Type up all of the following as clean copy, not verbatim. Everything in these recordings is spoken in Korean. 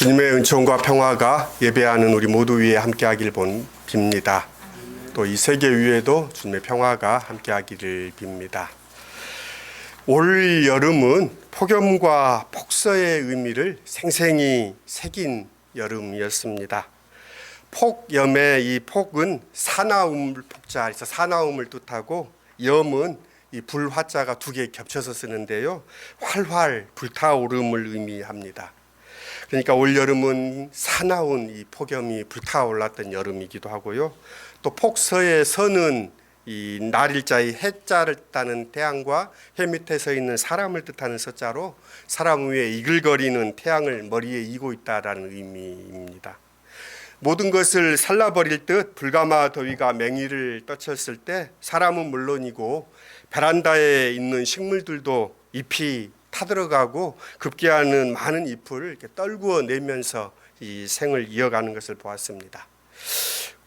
주님의 은총과 평화가 예배하는 우리 모두 위에 함께하길 빕니다. 또 이 세계 위에도 주님의 평화가 함께하기를 빕니다. 올 여름은 폭염과 폭서의 의미를 생생히 새긴 여름이었습니다. 폭염의 이 폭은 사나움 폭자에서 사나움을 뜻하고 염은 이 불화자가 두 개 겹쳐서 쓰는데요. 활활 불타오름을 의미합니다. 그러니까 올여름은 사나운 이 폭염이 불타올랐던 여름이기도 하고요. 또 폭서의 서는 이 날일자의 해자를 뜻하는 태양과 해 밑에 서 있는 사람을 뜻하는 서자로 사람 위에 이글거리는 태양을 머리에 이고 있다라는 의미입니다. 모든 것을 살라버릴 듯 불가마 더위가 맹위를 떠쳤을 때 사람은 물론이고 베란다에 있는 식물들도 잎이 타들어가고 급기야는 많은 잎을 이렇게 떨구어 내면서 이 생을 이어가는 것을 보았습니다.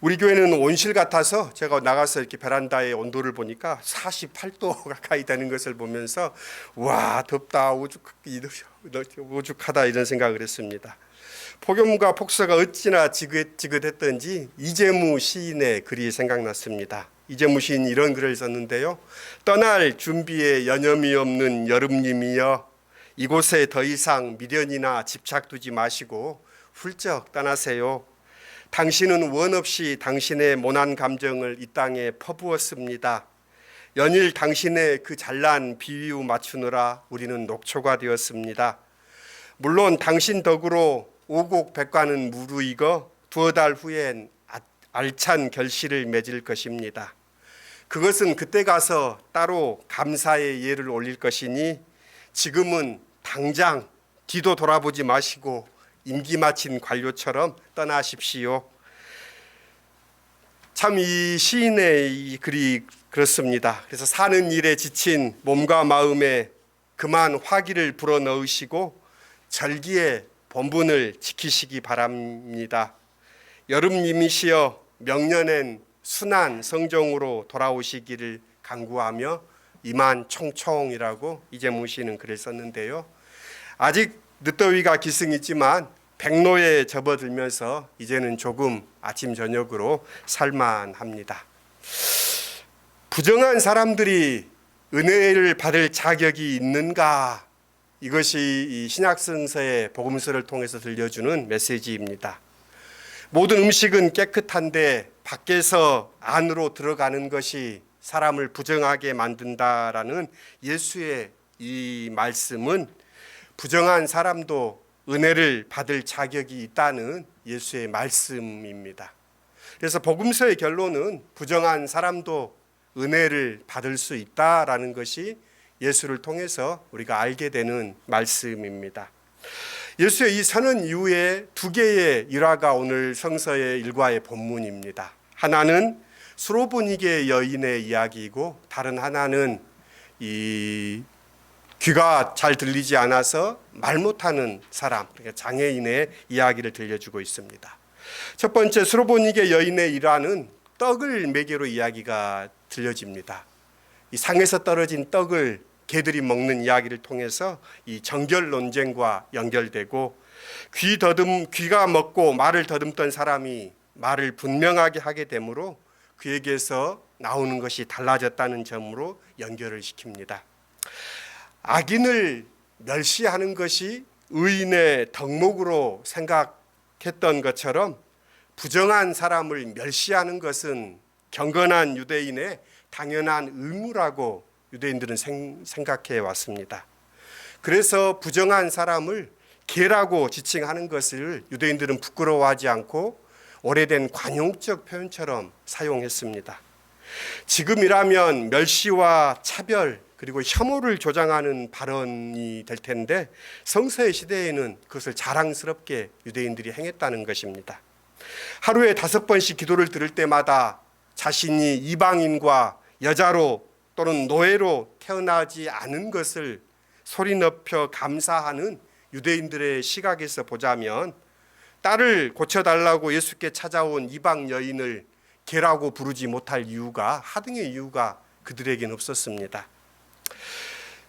우리 교회는 온실 같아서 제가 나가서 이렇게 베란다의 온도를 보니까 48도 가까이 되는 것을 보면서 와 덥다 오죽하다 이런 생각을 했습니다. 폭염과 폭서가 어찌나 지긋지긋했던지 이재무 시인의 글이 생각났습니다. 이재무 시인이 이런 글을 썼는데요. 떠날 준비에 여념이 없는 여름님이여 이곳에 더 이상 미련이나 집착두지 마시고 훌쩍 떠나세요. 당신은 원 없이 당신의 모난 감정을 이 땅에 퍼부었습니다. 연일 당신의 그 잘난 비유 맞추느라 우리는 녹초가 되었습니다. 물론 당신 덕으로 오곡백과는 무르익어 두어 달 후엔 알찬 결실을 맺을 것입니다. 그것은 그때 가서 따로 감사의 예를 올릴 것이니 지금은 당장 뒤도 돌아보지 마시고 임기 마친 관료처럼 떠나십시오. 참 이 시인의 이 글이 그렇습니다. 그래서 사는 일에 지친 몸과 마음에 그만 화기를 불어넣으시고 절기의 본분을 지키시기 바랍니다. 여름님이시여 명년엔 순한 성정으로 돌아오시기를 간구하며 이만 총총이라고 이재무 씨는 글을 썼는데요. 아직 늦더위가 기승이지만 백로에 접어들면서 이제는 조금 아침 저녁으로 살만합니다. 부정한 사람들이 은혜를 받을 자격이 있는가? 이것이 이 신약성서의 복음서를 통해서 들려주는 메시지입니다. 모든 음식은 깨끗한데 밖에서 안으로 들어가는 것이 사람을 부정하게 만든다라는 예수의 이 말씀은 부정한 사람도 은혜를 받을 자격이 있다는 예수의 말씀입니다. 그래서 복음서의 결론은 부정한 사람도 은혜를 받을 수 있다라는 것이 예수를 통해서 우리가 알게 되는 말씀입니다. 예수의 이 선언 이후에 두 개의 일화가 오늘 성서의 일과의 본문입니다. 하나는 수로보니게 여인의 이야기이고 다른 하나는 이 귀가 잘 들리지 않아서 말 못하는 사람, 그러니까 장애인의 이야기를 들려주고 있습니다. 첫 번째 수로보니게 여인의 일화는 떡을 매개로 이야기가 들려집니다. 이 상에서 떨어진 떡을 개들이 먹는 이야기를 통해서 이 정결 논쟁과 연결되고 귀가 먹고 말을 더듬던 사람이 말을 분명하게 하게 되므로 그에게서 나오는 것이 달라졌다는 점으로 연결을 시킵니다. 악인을 멸시하는 것이 의인의 덕목으로 생각했던 것처럼 부정한 사람을 멸시하는 것은 경건한 유대인의 당연한 의무라고 유대인들은 생각해 왔습니다. 그래서 부정한 사람을 개라고 지칭하는 것을 유대인들은 부끄러워하지 않고 오래된 관용적 표현처럼 사용했습니다. 지금이라면 멸시와 차별 그리고 혐오를 조장하는 발언이 될 텐데 성서의 시대에는 그것을 자랑스럽게 유대인들이 행했다는 것입니다. 하루에 5번씩 기도를 들을 때마다 자신이 이방인과 여자로 또는 노예로 태어나지 않은 것을 소리 높여 감사하는 유대인들의 시각에서 보자면 딸을 고쳐달라고 예수께 찾아온 이방 여인을 개라고 부르지 못할 이유가 하등의 이유가 그들에게는 없었습니다.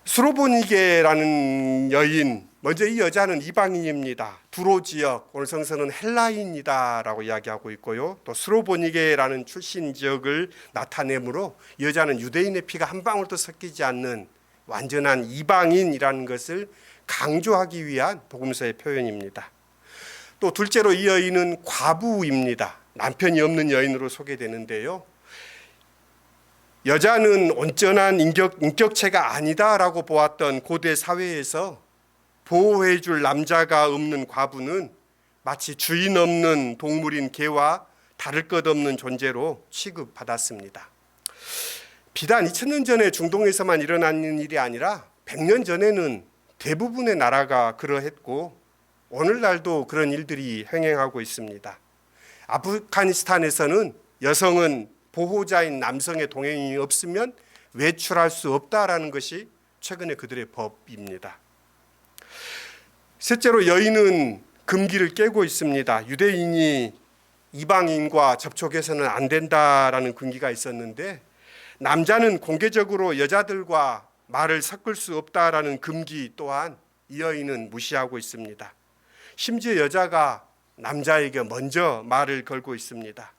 수로보니게라는 여인, 먼저 이 여자는 이방인입니다. 두로 지역, 오늘 성서는 헬라인이다라고 이야기하고 있고요. 또 스로보니게라는 출신 지역을 나타내므로 이 여자는 유대인의 피가 한 방울도 섞이지 않는 완전한 이방인이라는 것을 강조하기 위한 복음서의 표현입니다. 또 둘째로 이 여인은 과부입니다. 남편이 없는 여인으로 소개되는데요. 여자는 온전한 인격체가 아니다라고 보았던 고대 사회에서 보호해줄 남자가 없는 과부는 마치 주인 없는 동물인 개와 다를 것 없는 존재로 취급받았습니다. 비단 2000년 전에 중동에서만 일어나는 일이 아니라 100년 전에는 대부분의 나라가 그러했고 오늘날도 그런 일들이 횡행하고 있습니다. 아프가니스탄에서는 여성은 보호자인 남성의 동행이 없으면 외출할 수 없다라는 것이 최근에 그들의 법입니다. 셋째로 여인은 금기를 깨고 있습니다. 유대인이 이방인과 접촉해서는 안 된다라는 금기가 있었는데 남자는 공개적으로 여자들과 말을 섞을 수 없다라는 금기 또한 이 여인은 무시하고 있습니다. 심지어 여자가 남자에게 먼저 말을 걸고 있습니다.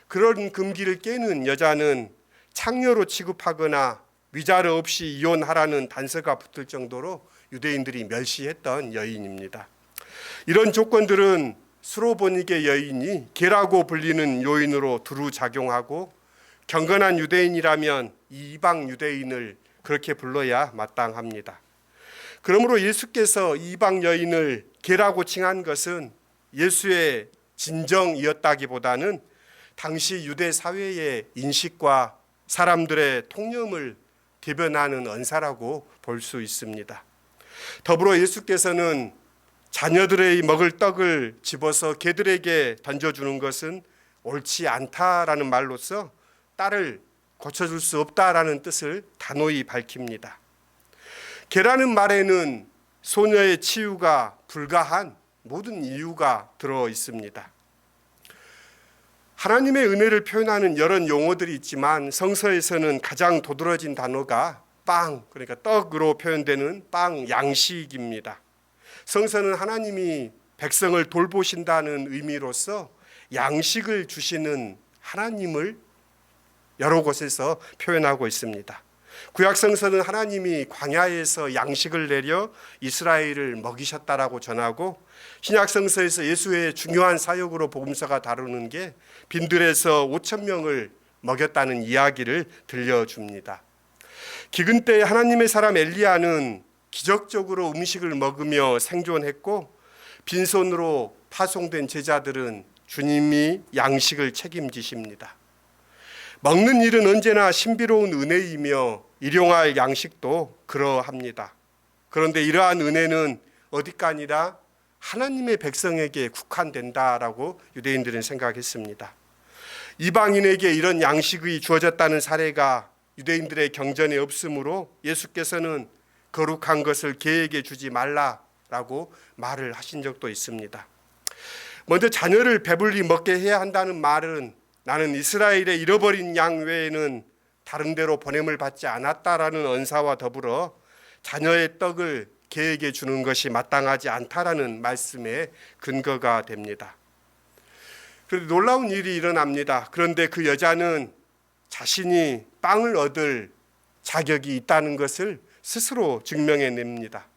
그런 금기를 깨는 여자는 창녀로 취급하거나 위자료 없이 이혼하라는 단서가 붙을 정도로 유대인들이 멸시했던 여인입니다. 이런 조건들은 스로보니게 여인이 개라고 불리는 요인으로 두루 작용하고 경건한 유대인이라면 이 이방 유대인을 그렇게 불러야 마땅합니다. 그러므로 예수께서 이방 여인을 개라고 칭한 것은 예수의 진정이었다기보다는 당시 유대 사회의 인식과 사람들의 통념을 대변하는 언사라고 볼 수 있습니다. 더불어 예수께서는 자녀들의 먹을 떡을 집어서 개들에게 던져주는 것은 옳지 않다라는 말로써 딸을 고쳐줄 수 없다라는 뜻을 단호히 밝힙니다. 개라는 말에는 소녀의 치유가 불가한 모든 이유가 들어 있습니다. 하나님의 은혜를 표현하는 여러 용어들이 있지만 성서에서는 가장 도드라진 단어가 빵, 그러니까 떡으로 표현되는 빵, 양식입니다. 성서는 하나님이 백성을 돌보신다는 의미로서 양식을 주시는 하나님을 여러 곳에서 표현하고 있습니다. 구약 성서는 하나님이 광야에서 양식을 내려 이스라엘을 먹이셨다라고 전하고 신약 성서에서 예수의 중요한 사역으로 복음서가 다루는 게 빈들에서 5,000명을 먹였다는 이야기를 들려줍니다. 기근 때 하나님의 사람 엘리야는 기적적으로 음식을 먹으며 생존했고 빈손으로 파송된 제자들은 주님이 양식을 책임지십니다. 먹는 일은 언제나 신비로운 은혜이며 일용할 양식도 그러합니다. 그런데 이러한 은혜는 어디가 아니라 하나님의 백성에게 국한된다라고 유대인들은 생각했습니다. 이방인에게 이런 양식이 주어졌다는 사례가 유대인들의 경전에 없으므로 예수께서는 거룩한 것을 개에게 주지 말라라고 말을 하신 적도 있습니다. 먼저 자녀를 배불리 먹게 해야 한다는 말은 나는 이스라엘의 잃어버린 양 외에는 다른 데로 보냄을 받지 않았다라는 언사와 더불어 자녀의 떡을 개에게 주는 것이 마땅하지 않다라는 말씀의 근거가 됩니다. 그런데 놀라운 일이 일어납니다. 그런데 그 여자는 자신이 빵을 얻을 자격이 있다는 것을 스스로 증명해냅니다.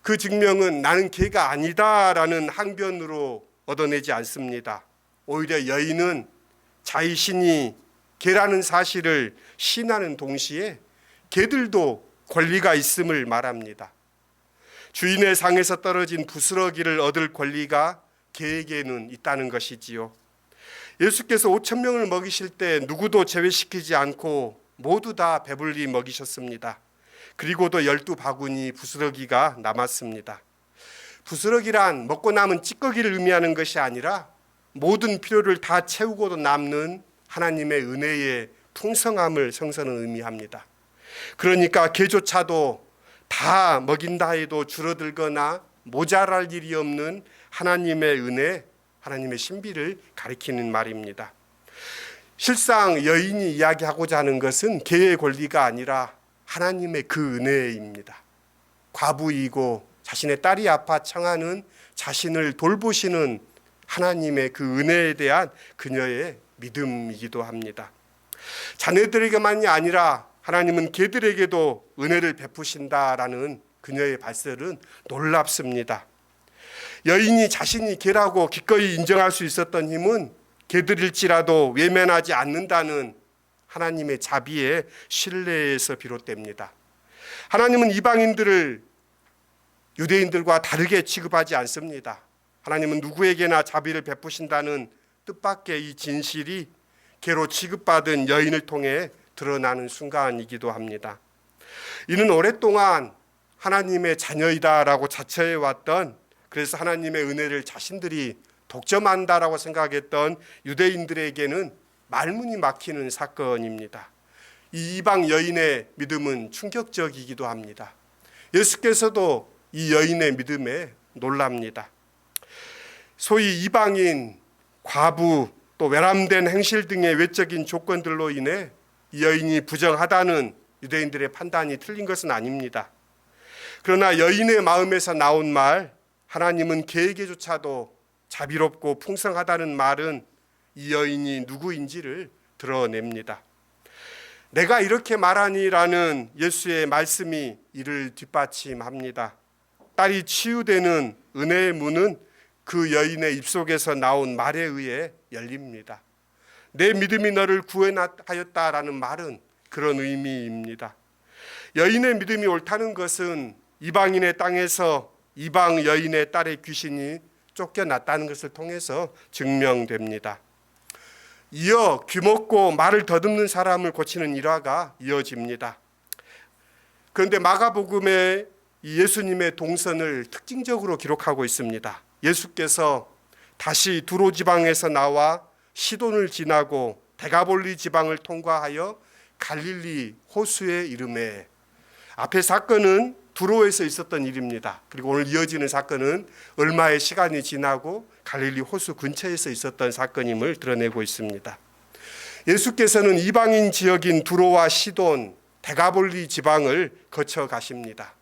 그 증명은 나는 개가 아니다라는 항변으로 얻어내지 않습니다. 오히려 여인은 자신이 개라는 사실을 시인하는 동시에 개들도 권리가 있음을 말합니다. 주인의 상에서 떨어진 부스러기를 얻을 권리가 개에게는 있다는 것이지요. 예수께서 5,000명을 먹이실 때 누구도 제외시키지 않고 모두 다 배불리 먹이셨습니다. 그리고도 12바구니 부스러기가 남았습니다. 부스러기란 먹고 남은 찌꺼기를 의미하는 것이 아니라 모든 필요를 다 채우고도 남는 하나님의 은혜의 풍성함을 성서는 의미합니다. 그러니까 개조차도 다 먹인다 해도 줄어들거나 모자랄 일이 없는 하나님의 은혜, 하나님의 신비를 가리키는 말입니다. 실상 여인이 이야기하고자 하는 것은 개의 권리가 아니라 하나님의 그 은혜입니다. 과부이고 자신의 딸이 아파 청하는 자신을 돌보시는 하나님의 그 은혜에 대한 그녀의 믿음이기도 합니다. 자녀들에게만이 아니라 하나님은 개들에게도 은혜를 베푸신다라는 그녀의 발설은 놀랍습니다. 여인이 자신이 개라고 기꺼이 인정할 수 있었던 힘은 개들일지라도 외면하지 않는다는 하나님의 자비의 신뢰에서 비롯됩니다. 하나님은 이방인들을 유대인들과 다르게 취급하지 않습니다. 하나님은 누구에게나 자비를 베푸신다는 뜻밖의 이 진실이 개로 취급받은 여인을 통해 드러나는 순간이기도 합니다. 이는 오랫동안 하나님의 자녀이다라고 자처해왔던, 그래서 하나님의 은혜를 자신들이 독점한다라고 생각했던 유대인들에게는 말문이 막히는 사건입니다. 이 이방 여인의 믿음은 충격적이기도 합니다. 예수께서도 이 여인의 믿음에 놀랍니다. 소위 이방인, 과부, 또 외람된 행실 등의 외적인 조건들로 인해 이 여인이 부정하다는 유대인들의 판단이 틀린 것은 아닙니다. 그러나 여인의 마음에서 나온 말, 하나님은 개에게조차도 자비롭고 풍성하다는 말은 이 여인이 누구인지를 드러냅니다. 내가 이렇게 말하니라는 예수의 말씀이 이를 뒷받침합니다. 딸이 치유되는 은혜의 문은 그 여인의 입속에서 나온 말에 의해 열립니다. 내 믿음이 너를 구원하였다라는 말은 그런 의미입니다. 여인의 믿음이 옳다는 것은 이방인의 땅에서 이방 여인의 딸의 귀신이 쫓겨났다는 것을 통해서 증명됩니다. 이어 귀먹고 말을 더듬는 사람을 고치는 일화가 이어집니다. 그런데 마가복음에 이 예수님의 동선을 특징적으로 기록하고 있습니다. 예수께서 다시 두로 지방에서 나와 시돈을 지나고 데가볼리 지방을 통과하여 갈릴리 호수에 이르매, 앞의 사건은 두로에서 있었던 일입니다. 그리고 오늘 이어지는 사건은 얼마의 시간이 지나고 갈릴리 호수 근처에서 있었던 사건임을 드러내고 있습니다. 예수께서는 이방인 지역인 두로와 시돈, 데가볼리 지방을 거쳐 가십니다.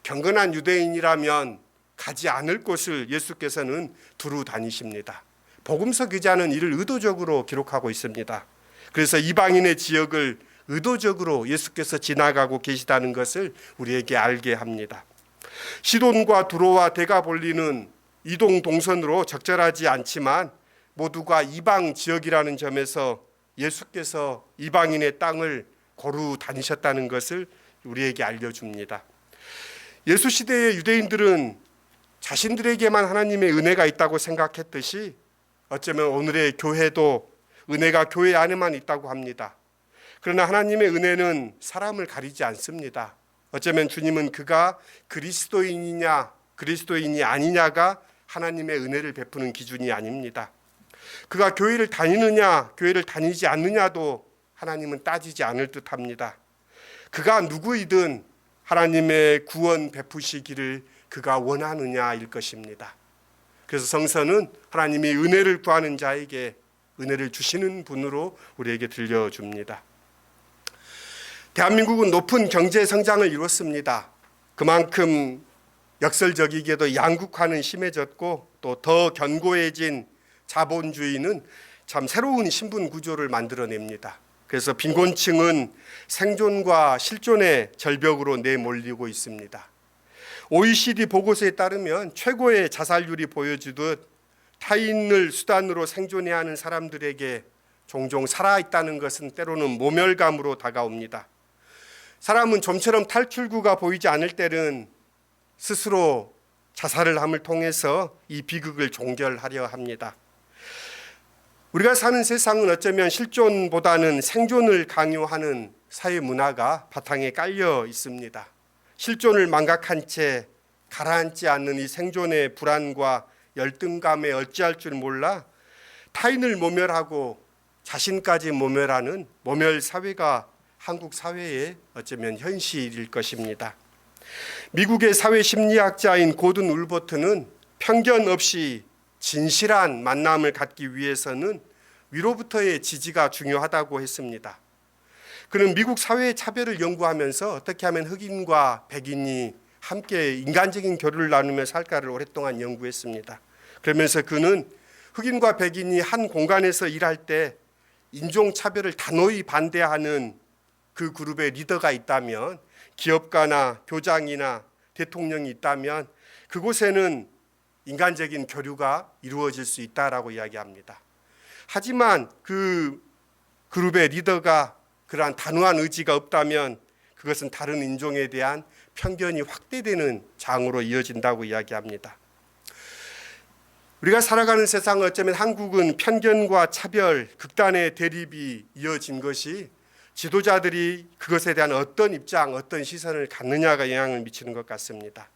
경건한 유대인이라면 가지 않을 곳을 예수께서는 두루 다니십니다. 복음서 기자는 이를 의도적으로 기록하고 있습니다. 그래서 이방인의 지역을 의도적으로 예수께서 지나가고 계시다는 것을 우리에게 알게 합니다. 시돈과 두로와 데가볼리는 이동 동선으로 적절하지 않지만 모두가 이방 지역이라는 점에서 예수께서 이방인의 땅을 고루 다니셨다는 것을 우리에게 알려줍니다. 예수 시대의 유대인들은 자신들에게만 하나님의 은혜가 있다고 생각했듯이 어쩌면 오늘의 교회도 은혜가 교회 안에만 있다고 합니다. 그러나 하나님의 은혜는 사람을 가리지 않습니다. 어쩌면 주님은 그가 그리스도인이냐 그리스도인이 아니냐가 하나님의 은혜를 베푸는 기준이 아닙니다. 그가 교회를 다니느냐 교회를 다니지 않느냐도 하나님은 따지지 않을 듯합니다. 그가 누구이든 하나님의 구원 베푸시기를 그가 원하느냐일 것입니다. 그래서 성서는 하나님이 은혜를 구하는 자에게 은혜를 주시는 분으로 우리에게 들려줍니다. 대한민국은 높은 경제 성장을 이뤘습니다. 그만큼 역설적이게도 양극화는 심해졌고 또 더 견고해진 자본주의는 참 새로운 신분 구조를 만들어냅니다. 그래서 빈곤층은 생존과 실존의 절벽으로 내몰리고 있습니다. OECD 보고서에 따르면 최고의 자살률이 보여주듯 타인을 수단으로 생존해야 하는 사람들에게 종종 살아있다는 것은 때로는 모멸감으로 다가옵니다. 사람은 좀처럼 탈출구가 보이지 않을 때는 스스로 자살을 함을 통해서 이 비극을 종결하려 합니다. 우리가 사는 세상은 어쩌면 실존보다는 생존을 강요하는 사회 문화가 바탕에 깔려 있습니다. 실존을 망각한 채 가라앉지 않는 이 생존의 불안과 열등감에 어찌할 줄 몰라 타인을 모멸하고 자신까지 모멸하는 모멸 사회가 한국 사회의 어쩌면 현실일 것입니다. 미국의 사회 심리학자인 고든 울버트는 편견 없이 진실한 만남을 갖기 위해서는 위로부터의 지지가 중요하다고 했습니다. 그는 미국 사회의 차별을 연구하면서 어떻게 하면 흑인과 백인이 함께 인간적인 교류를 나누며 살까를 오랫동안 연구했습니다. 그러면서 그는 흑인과 백인이 한 공간에서 일할 때 인종차별을 단호히 반대하는 그 그룹의 리더가 있다면, 기업가나 교장이나 대통령이 있다면 그곳에는 인간적인 교류가 이루어질 수 있다라고 이야기합니다. 하지만 그 그룹의 리더가 그러한 단호한 의지가 없다면 그것은 다른 인종에 대한 편견이 확대되는 장으로 이어진다고 이야기합니다. 우리가 살아가는 세상은 어쩌면 한국은 편견과 차별, 극단의 대립이 이어진 것이 지도자들이 그것에 대한 어떤 입장, 어떤 시선을 갖느냐가 영향을 미치는 것 같습니다.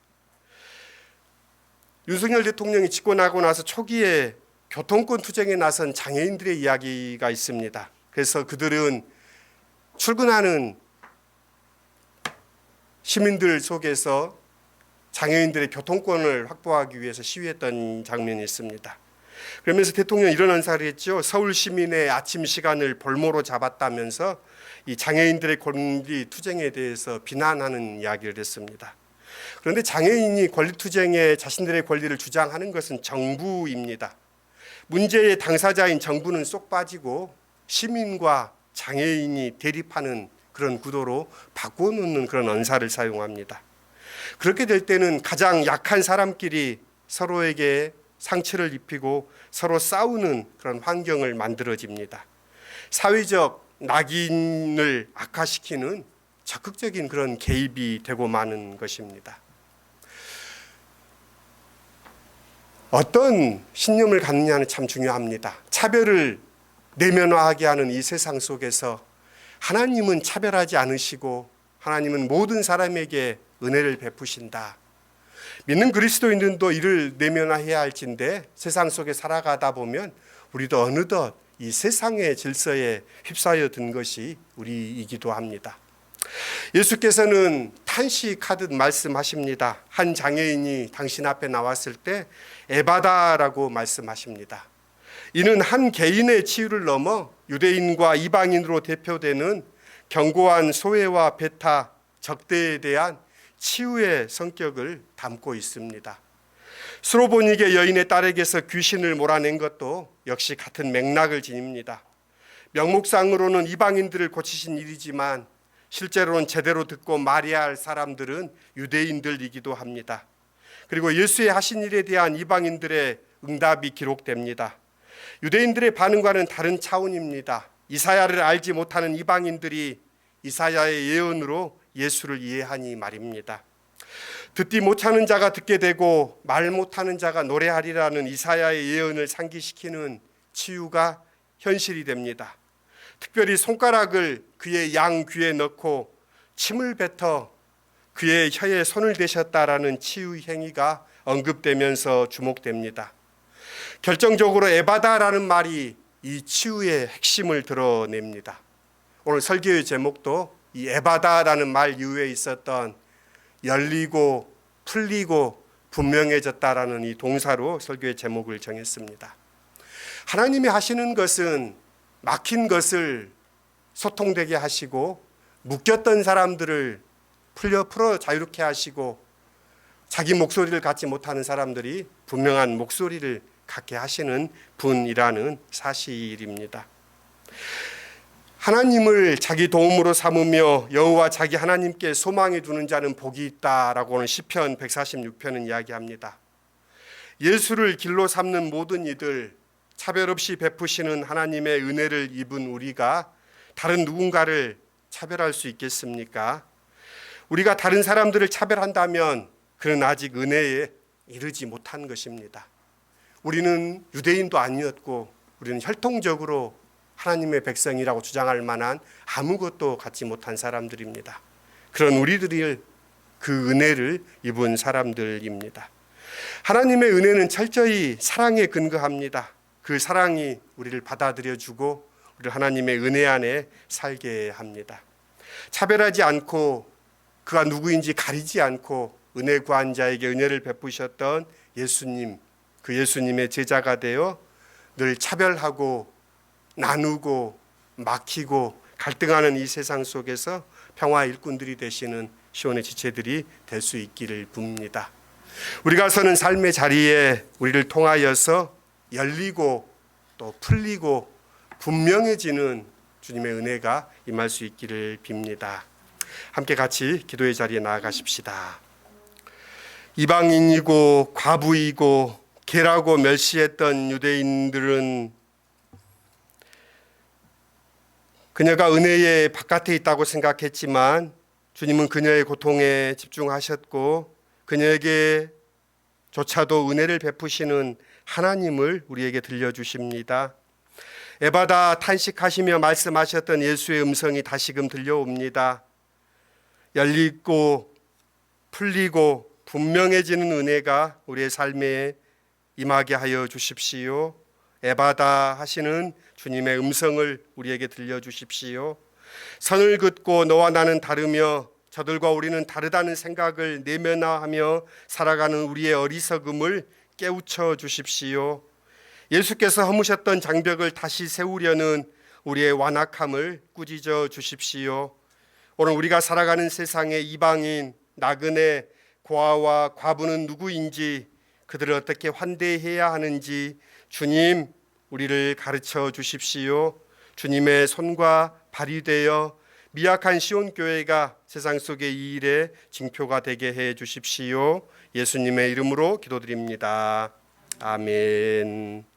윤석열 대통령이 집권하고 나서 초기에 교통권 투쟁에 나선 장애인들의 이야기가 있습니다. 그래서 그들은 출근하는 시민들 속에서 장애인들의 교통권을 확보하기 위해서 시위했던 장면이 있습니다. 그러면서 대통령이 이런 언사를 했죠. 서울 시민의 아침 시간을 볼모로 잡았다면서 이 장애인들의 권리 투쟁에 대해서 비난하는 이야기를 했습니다. 그런데 장애인이 권리 투쟁에 자신들의 권리를 주장하는 것은 정부입니다. 문제의 당사자인 정부는 쏙 빠지고 시민과 장애인이 대립하는 그런 구도로 바꿔놓는 그런 언사를 사용합니다. 그렇게 될 때는 가장 약한 사람끼리 서로에게 상처를 입히고 서로 싸우는 그런 환경을 만들어집니다. 사회적 낙인을 악화시키는 적극적인 그런 개입이 되고 마는 것입니다. 어떤 신념을 갖느냐는 참 중요합니다. 차별을 내면화하게 하는 이 세상 속에서 하나님은 차별하지 않으시고 하나님은 모든 사람에게 은혜를 베푸신다. 믿는 그리스도인들도 이를 내면화해야 할진데 세상 속에 살아가다 보면 우리도 어느덧 이 세상의 질서에 휩싸여 든 것이 우리이기도 합니다. 예수께서는 탄식하듯 말씀하십니다. 한 장애인이 당신 앞에 나왔을 때 에바다라고 말씀하십니다. 이는 한 개인의 치유를 넘어 유대인과 이방인으로 대표되는 견고한 소외와 배타, 적대에 대한 치유의 성격을 담고 있습니다. 수로보니게 여인의 딸에게서 귀신을 몰아낸 것도 역시 같은 맥락을 지닙니다. 명목상으로는 이방인들을 고치신 일이지만 실제로는 제대로 듣고 말해야 할 사람들은 유대인들이기도 합니다. 그리고 예수의 하신 일에 대한 이방인들의 응답이 기록됩니다. 유대인들의 반응과는 다른 차원입니다. 이사야를 알지 못하는 이방인들이 이사야의 예언으로 예수를 이해하니 말입니다. 듣지 못하는 자가 듣게 되고 말 못하는 자가 노래하리라는 이사야의 예언을 상기시키는 치유가 현실이 됩니다. 특별히 손가락을 그의 양 귀에 넣고 침을 뱉어 그의 혀에 손을 대셨다라는 치유 행위가 언급되면서 주목됩니다. 결정적으로 에바다라는 말이 이 치유의 핵심을 드러냅니다. 오늘 설교의 제목도 이 에바다라는 말 이후에 있었던 열리고 풀리고 분명해졌다라는 이 동사로 설교의 제목을 정했습니다. 하나님이 하시는 것은 막힌 것을 소통되게 하시고 묶였던 사람들을 풀어 자유롭게 하시고 자기 목소리를 갖지 못하는 사람들이 분명한 목소리를 갖게 하시는 분이라는 사실입니다. 하나님을 자기 도움으로 삼으며 여호와 자기 하나님께 소망해 두는 자는 복이 있다라고 하는 시편 146편은 이야기합니다. 예수를 길로 삼는 모든 이들, 차별 없이 베푸시는 하나님의 은혜를 입은 우리가 다른 누군가를 차별할 수 있겠습니까? 우리가 다른 사람들을 차별한다면 그는 아직 은혜에 이르지 못한 것입니다. 우리는 유대인도 아니었고 우리는 혈통적으로 하나님의 백성이라고 주장할 만한 아무것도 갖지 못한 사람들입니다. 그런 우리들이 그 은혜를 입은 사람들입니다. 하나님의 은혜는 철저히 사랑에 근거합니다. 그 사랑이 우리를 받아들여주고 우리를 하나님의 은혜 안에 살게 합니다. 차별하지 않고 그가 누구인지 가리지 않고 은혜 구한 자에게 은혜를 베푸셨던 예수님, 그 예수님의 제자가 되어 늘 차별하고 나누고 막히고 갈등하는 이 세상 속에서 평화 일꾼들이 되시는 시온의 지체들이 될 수 있기를 빕니다. 우리가 서는 삶의 자리에 우리를 통하여서 열리고 또 풀리고 분명해지는 주님의 은혜가 임할 수 있기를 빕니다. 함께 같이 기도의 자리에 나아가십시다. 이방인이고 과부이고 개라고 멸시했던 유대인들은 그녀가 은혜의 바깥에 있다고 생각했지만 주님은 그녀의 고통에 집중하셨고 그녀에게조차도 은혜를 베푸시는 하나님을 우리에게 들려주십니다. 에바다 탄식하시며 말씀하셨던 예수의 음성이 다시금 들려옵니다. 열리고 풀리고 분명해지는 은혜가 우리의 삶에 임하게 하여 주십시오. 에바다 하시는 주님의 음성을 우리에게 들려주십시오. 선을 긋고 너와 나는 다르며 저들과 우리는 다르다는 생각을 내면화하며 살아가는 우리의 어리석음을 깨우쳐 주십시오. 예수께서 허무셨던 장벽을 다시 세우려는 우리의 완악함을 꾸짖어 주십시오. 오늘 우리가 살아가는 세상의 이방인, 나그네, 고아와 과부는 누구인지, 그들을 어떻게 환대해야 하는지 주님 우리를 가르쳐 주십시오. 주님의 손과 발이 되어 미약한 시온교회가 세상 속의 이 일의 징표가 되게 해 주십시오. 예수님의 이름으로 기도드립니다. 아멘.